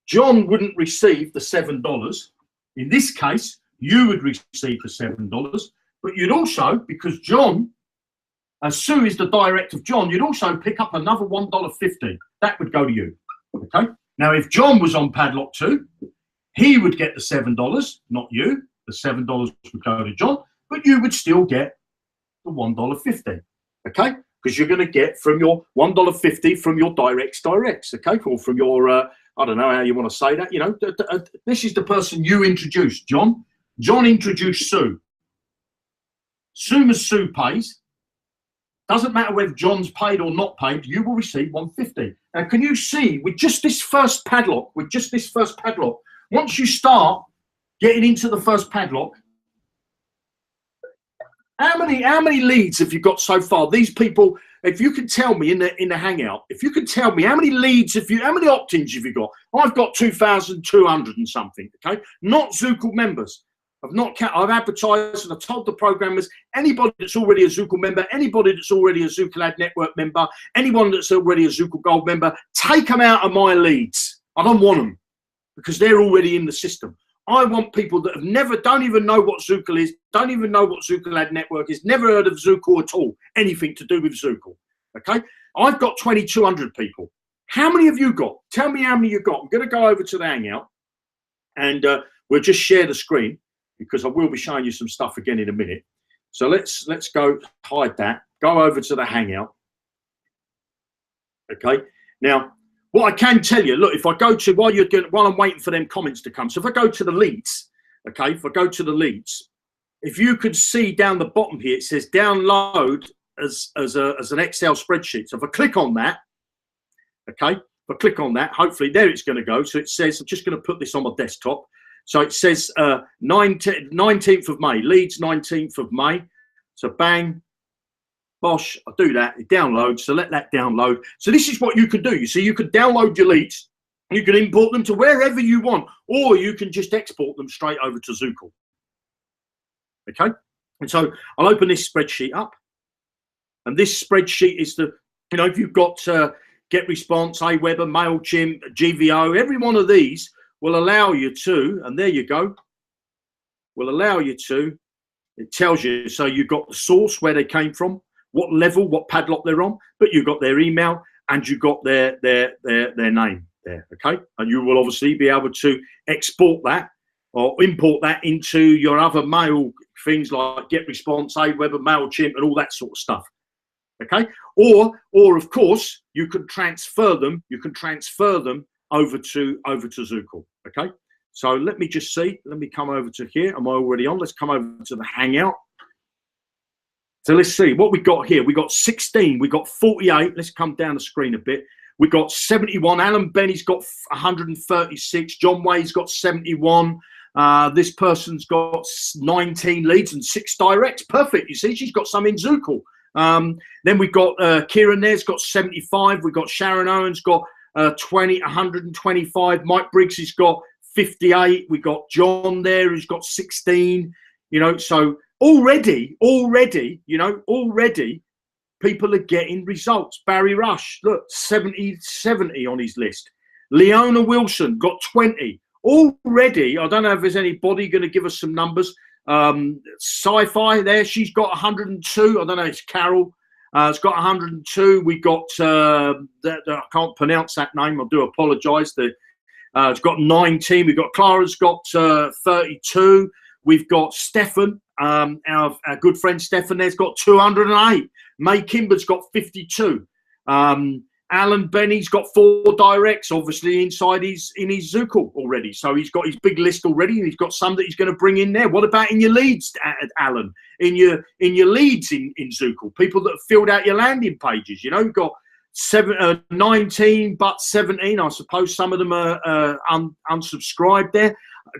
John wouldn't receive the $7. In this case, you would receive the $7, but you'd also, because John, Sue is the direct of John, you'd also pick up another $1.50. That would go to you, okay? Now, if John was on Padlock 2, he would get the $7, not you. The $7 would go to John, but you would still get the $1.50, okay? Because you're going to get from your $1.50 from your directs, okay? Or from your, I don't know how you want to say that, you know, this is the person you introduced, John. John introduced Sue. Soon as Sue pays, doesn't matter whether John's paid or not paid, you will receive $1.50. Now, can you see with just this first padlock, once you start getting into the first padlock, how many leads have you got so far? These people, if you can tell me in the hangout, if you can tell me how many leads, how many opt-ins have you got? I've got 2,200 and something, okay? Not Zukul members. I've advertised and I've told the programmers, anybody that's already a Zukul member, anybody that's already a Zukul Ad Network member, anyone that's already a Zukul Gold member, take them out of my leads. I don't want them because they're already in the system. I want people that don't even know what Zukul is, don't even know what Zukul Ad Network is, never heard of Zukul at all, anything to do with Zukul. Okay? I've got 2,200 people. How many have you got? Tell me how many you've got. I'm going to go over to the Hangout and we'll just share the screen because I will be showing you some stuff again in a minute. So let's go hide that. Go over to the Hangout. Okay. Now, what I can tell you, look, if I go to while I'm waiting for them comments to come. So if I go to the leads, okay, if I go to the leads, if you could see down the bottom here, it says download as an Excel spreadsheet. So if I click on that, okay, if I click on that, hopefully there it's going to go. So it says, I'm just going to put this on my desktop. So it says 19th of May, leads 19th of May. So bang, bosh, I do that, it downloads, so let that download. So this is what you could do. You see, you could download your leads, you can import them to wherever you want, or you can just export them straight over to Zukul. Okay, and so I'll open this spreadsheet up, and this spreadsheet is if you've got Get Response, Aweber, MailChimp, GVO, every one of these will allow you to, and there you go, it tells you, so you've got the source, where they came from, what level, what padlock they're on, but you've got their email and you've got their name there, okay? And you will obviously be able to export that or import that into your other mail things like Get Response, Aweber, MailChimp, and all that sort of stuff, okay? Or of course, you can transfer them. Over to Zukul, okay? So let me just see. Let me come over to here. Am I already on? Let's come over to the Hangout. So let's see what we got here. We got 16. We got 48. Let's come down the screen a bit. We got 71. Alan Benny's got 136. John Way's got 71. This person's got 19 leads and 6 directs. Perfect. You see, she's got some in Zukul. Then we got Kieran there's got 75. We got Sharon Owens got 125. Mike Briggs has got 58. We got John there who's got 16. So already people are getting results. Barry Rush, look, 70 on his list. Leona Wilson got 20 already. I don't know if there's anybody going to give us some numbers. Sci-Fi there, she's got 102. I don't know, it's Carol. It's got 102. We got I can't pronounce that name. I do apologise. It's got 19. We've got Clara's got 32. We've got Stefan, our good friend Stefan. There's got 208. May Kimber's got 52. Alan Benny's got 4 directs, obviously in his Zukul already. So he's got his big list already, and he's got some that he's going to bring in there. What about in your leads, Alan? In your leads in Zukul, people that have filled out your landing pages. You've got 19, but 17. I suppose some of them are unsubscribed there.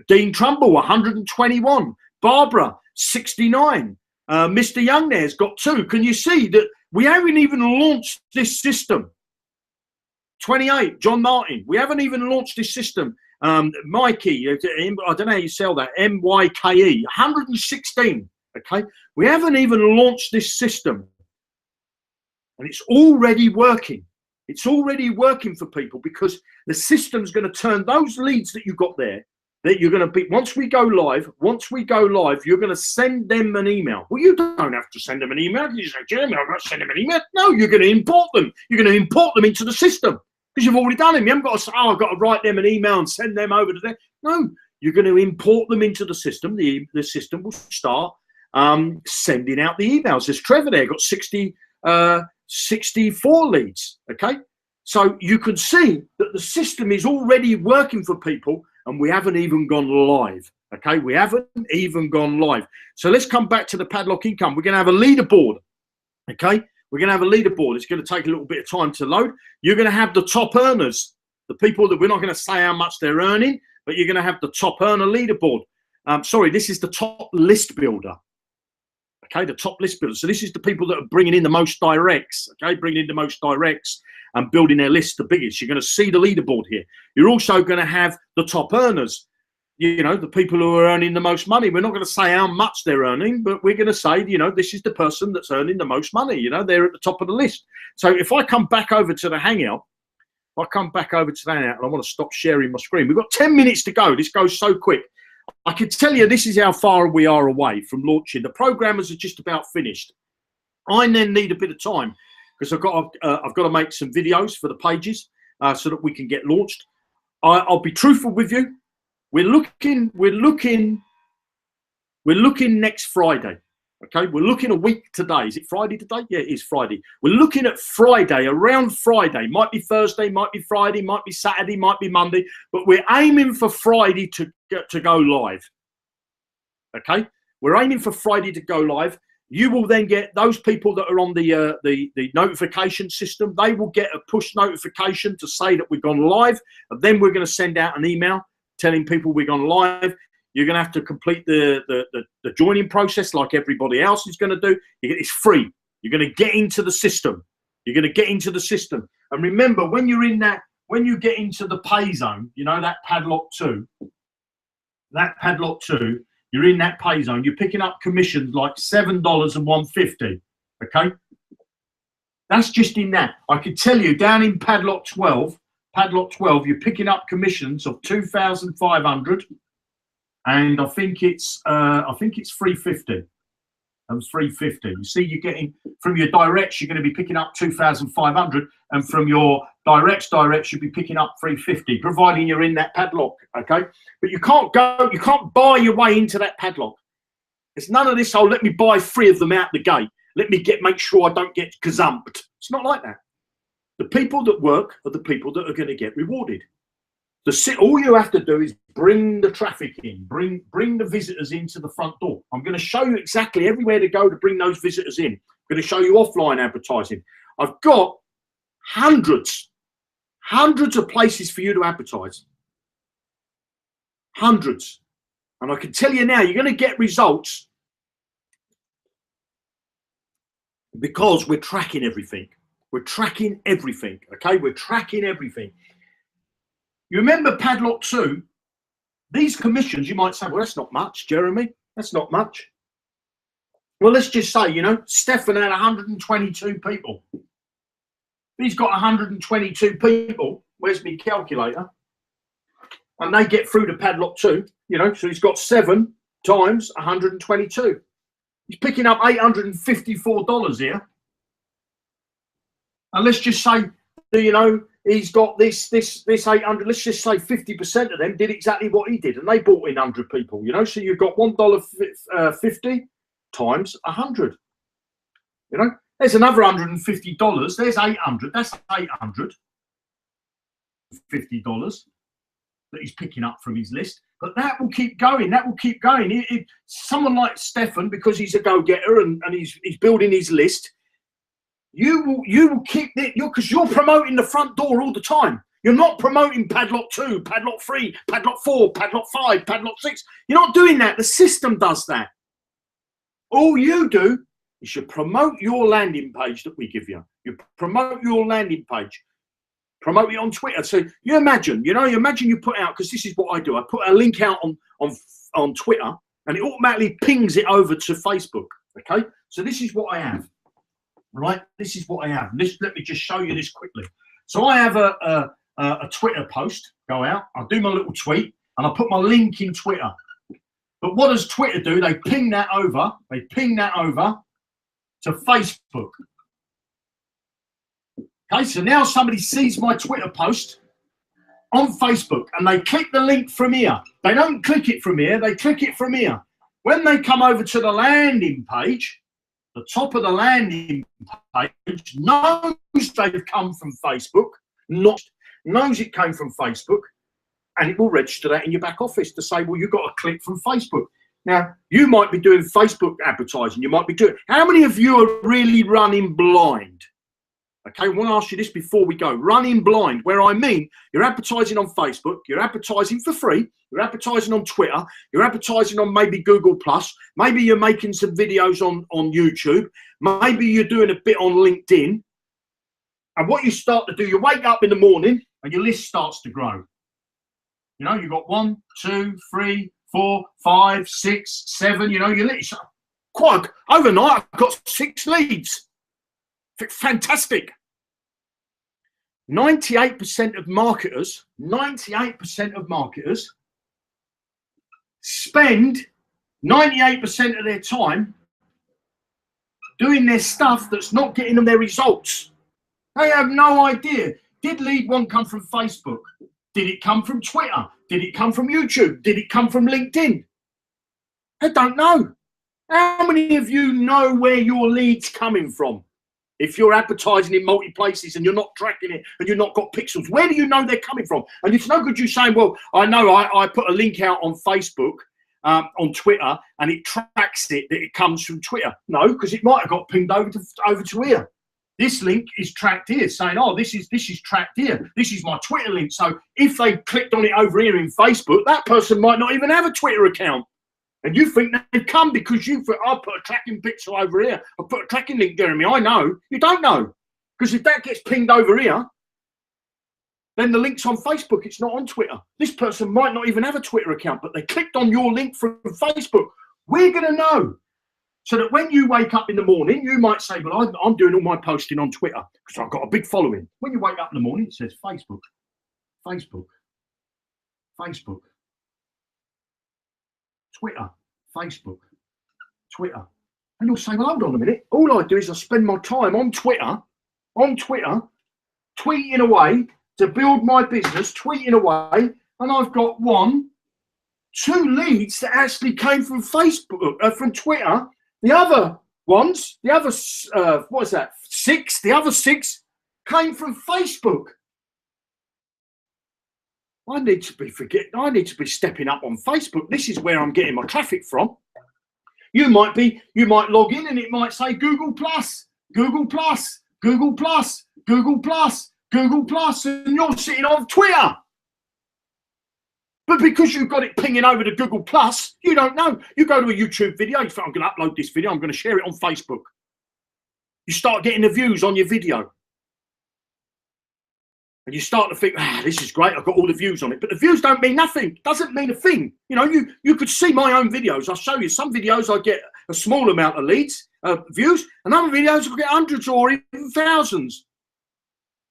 Dean Trumbull, 121. Barbara, 69. Mr. Young there's got 2. Can you see that we haven't even launched this system? 28, John Martin. We haven't even launched this system. Myke, I don't know how you sell that. MYKE, 116. Okay, we haven't even launched this system, and it's already working. It's already working for people because the system's going to turn those leads that you've got there. That you're going to be once we go live, you're going to send them an email. Well, you don't have to send them an email. You say, Jeremy, I'm not sending them an email. No, you're going to import them. You're going to import them into the system. Because you've already done them. You haven't got to say, I've got to write them an email and send them over to them. No, you're going to import them into the system. The system will start sending out the emails. There's Trevor there, got 64 leads. Okay, so you can see that the system is already working for people, and we haven't even gone live. Okay, we haven't even gone live. So let's come back to the Padlock income. We're going to have a leaderboard. Okay. We're going to have a leaderboard. It's going to take a little bit of time to load. You're going to have the top earners, the people that we're not going to say how much they're earning, but you're going to have the top earner leaderboard. Sorry, this is the top list builder. Okay, the top list builder. So this is the people that are bringing in the most directs. Okay, bringing in the most directs and building their list the biggest. You're going to see the leaderboard here. You're also going to have the top earners. you know, the people who are earning the most money. We're not going to say how much they're earning, but we're going to say, you know, this is the person that's earning the most money. You know, they're at the top of the list. So if I come back over to the Hangout, and I want to stop sharing my screen. We've got 10 minutes to go. This goes so quick. I can tell you this is how far we are away from launching. The programmers are just about finished. I then need a bit of time because I've got to make some videos for the pages so that we can get launched. I'll be truthful with you. We're looking next Friday. Okay, we're looking a week today. Is it Friday today? Yeah, it is Friday. We're looking at Friday, around Friday. Might be Thursday, might be Friday, might be Saturday, might be Monday. But we're aiming for Friday to go live. Okay, we're aiming for Friday to go live. You will then get those people that are on the notification system. They will get a push notification to say that we've gone live. And then we're going to send out an email telling people we've gone live. You're going to have to complete the joining process like everybody else is going to do. It's free. You're going to get into the system. You're going to get into the system. And remember, when you're in that, when you get into the pay zone, you know, that Padlock 2, you're in that pay zone. You're picking up commissions like $7 and $1.50. Okay. That's just in that. I could tell you down in Padlock 12, you're picking up commissions of 2,500. And I think it's 350. That was 350. You see, you're getting from your directs, you're going to be picking up 2,500, and from your directs, you'll be picking up 350, providing you're in that padlock. Okay, but you can't buy your way into that padlock. It's none of this. Oh, let me buy 3 of them out the gate. Let me make sure I don't get gazumped. It's not like that. The people that work are the people that are going to get rewarded. All you have to do is bring the traffic in, bring the visitors into the front door. I'm going to show you exactly everywhere to go to bring those visitors in. I'm going to show you offline advertising. I've got hundreds of places for you to advertise. Hundreds. And I can tell you now, you're going to get results because we're tracking everything. We're tracking everything, okay? We're tracking everything. You remember Padlock 2? These commissions, you might say, well, that's not much, Jeremy. That's not much. Well, let's just say, you know, Stefan had 122 people. He's got 122 people. Where's my calculator? And they get through to Padlock 2, you know, so he's got 7 times 122. He's picking up $854 here. And let's just say, you know, he's got this 800. Let's just say 50% of them did exactly what he did, and they brought in 100 people. You know, so you've got $1.50 times 100. You know, there's another $150. There's 800. That's $850 that he's picking up from his list. But that will keep going. That will keep going. Someone like Stefan, because he's a go-getter and he's building his list. You will keep it because you're promoting the front door all the time. You're not promoting Padlock 2, Padlock 3, Padlock 4, Padlock 5, Padlock 6. You're not doing that. The system does that. All you do is you promote your landing page that we give you. You promote your landing page. Promote it on Twitter. So you imagine you put out, because this is what I do. I put a link out on Twitter, and it automatically pings it over to Facebook. Okay. So this is what I have. Right, this is what I have. Let me just show you this quickly. So I have a Twitter post go out. I'll do my little tweet and I'll put my link in Twitter. But what does Twitter do? They ping that over. They ping that over to Facebook. Okay, so now somebody sees my Twitter post on Facebook and they click the link from here. They don't click it from here. They click it from here. When they come over to the landing page, the top of the landing page knows they've come from Facebook, knows it came from Facebook, and it will register that in your back office to say, well, you've got to click from Facebook. Now, you might be doing Facebook advertising. You might be doing. How many of you are really running blind? Okay, I want to ask you this before we go. Running blind, where I mean you're advertising on Facebook, you're advertising for free, you're advertising on Twitter, you're advertising on maybe Google+, maybe you're making some videos on YouTube, maybe you're doing a bit on LinkedIn. And what you start to do, you wake up in the morning and your list starts to grow. You know, you've got 1, 2, 3, 4, 5, 6, 7. You know, you quite overnight. I've got 6 leads. Fantastic. 98% of marketers, 98% of marketers spend 98% of their time doing their stuff that's not getting them their results. They have no idea. Did lead 1 come from Facebook? Did it come from Twitter? Did it come from YouTube? Did it come from LinkedIn? I don't know. How many of you know where your lead's coming from? If you're advertising in multi places and you're not tracking it and you've not got pixels, where do you know they're coming from? And it's no good you saying, well, I know I put a link out on Facebook, on Twitter, and it tracks it that it comes from Twitter. No, because it might have got pinged over to here. This link is tracked here, saying, oh, this is tracked here. This is my Twitter link. So if they clicked on it over here in Facebook, that person might not even have a Twitter account. And you think they've come because I put a tracking pixel over here. I put a tracking link, Jeremy. I know. You don't know. Because if that gets pinged over here, then the link's on Facebook. It's not on Twitter. This person might not even have a Twitter account, but they clicked on your link from Facebook. We're going to know. So that when you wake up in the morning, you might say, well, I'm doing all my posting on Twitter because I've got a big following. When you wake up in the morning, it says Facebook, Facebook, Facebook, Twitter, Facebook, Twitter. And you'll say, well, hold on a minute. All I do is I spend my time on Twitter, tweeting away to build my business, tweeting away. And I've got 1, 2 leads that actually came from Facebook, from Twitter. The other ones, the other, what is that, 6? The other 6 came from Facebook. I need to be stepping up on Facebook. This is where I'm getting my traffic from. You might log in and it might say Google Plus, Google Plus, Google Plus, Google Plus, Google Plus, and you're sitting on Twitter. But because you've got it pinging over to Google Plus, you don't know. You go to a YouTube video, you think, I'm going to upload this video, I'm going to share it on Facebook. You start getting the views on your video. And you start to think, this is great, I've got all the views on it. But the views don't mean nothing. It doesn't mean a thing. You know, you could see my own videos. I'll show you some videos I get a small amount of leads, views, and other videos I get hundreds or even thousands.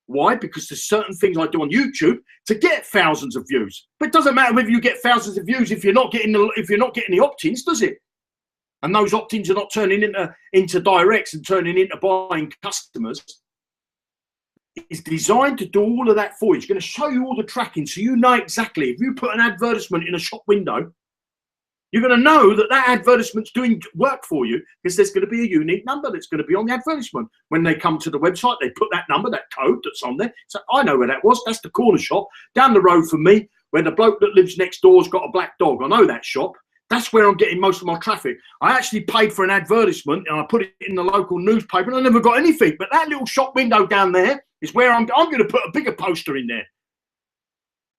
Why? Because there's certain things I do on YouTube to get thousands of views. But it doesn't matter whether you get thousands of views if you're not getting the opt-ins, does it? And those opt-ins are not turning into directs and turning into buying customers. It's designed to do all of that for you. It's going to show you all the tracking so you know exactly. If you put an advertisement in a shop window, you're going to know that that advertisement's doing work for you because there's going to be a unique number that's going to be on the advertisement. When they come to the website, they put that number, that code that's on there. So I know where that was. That's the corner shop down the road from me where the bloke that lives next door's got a black dog. I know that shop. That's where I'm getting most of my traffic. I actually paid for an advertisement and I put it in the local newspaper and I never got anything. But that little shop window down there is where I'm going to put a bigger poster in there.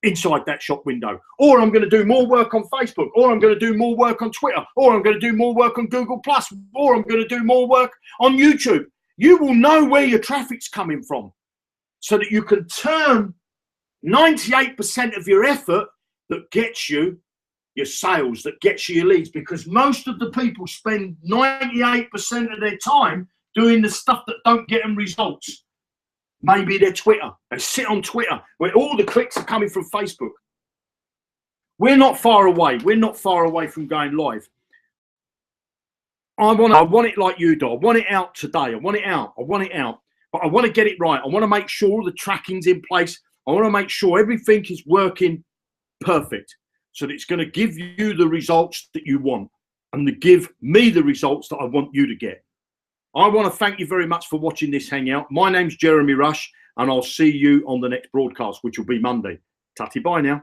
Inside that shop window, or I'm going to do more work on Facebook, or I'm going to do more work on Twitter, or I'm going to do more work on Google Plus, or I'm going to do more work on YouTube. You will know where your traffic's coming from so that you can turn 98% of your effort that gets you your sales, that gets you your leads, because most of the people spend 98% of their time doing the stuff that don't get them results. Maybe they're Twitter. They sit on Twitter where all the clicks are coming from Facebook. We're not far away. We're not far away from going live. I want it like you do. I want it out today. I want it out. But I want to get it right. I want to make sure all the tracking's in place. I want to make sure everything is working perfect so that it's going to give you the results that you want and to give me the results that I want you to get. I want to thank you very much for watching this hangout. My name's Jeremy Rush, and I'll see you on the next broadcast, which will be Monday. Tutty bye now.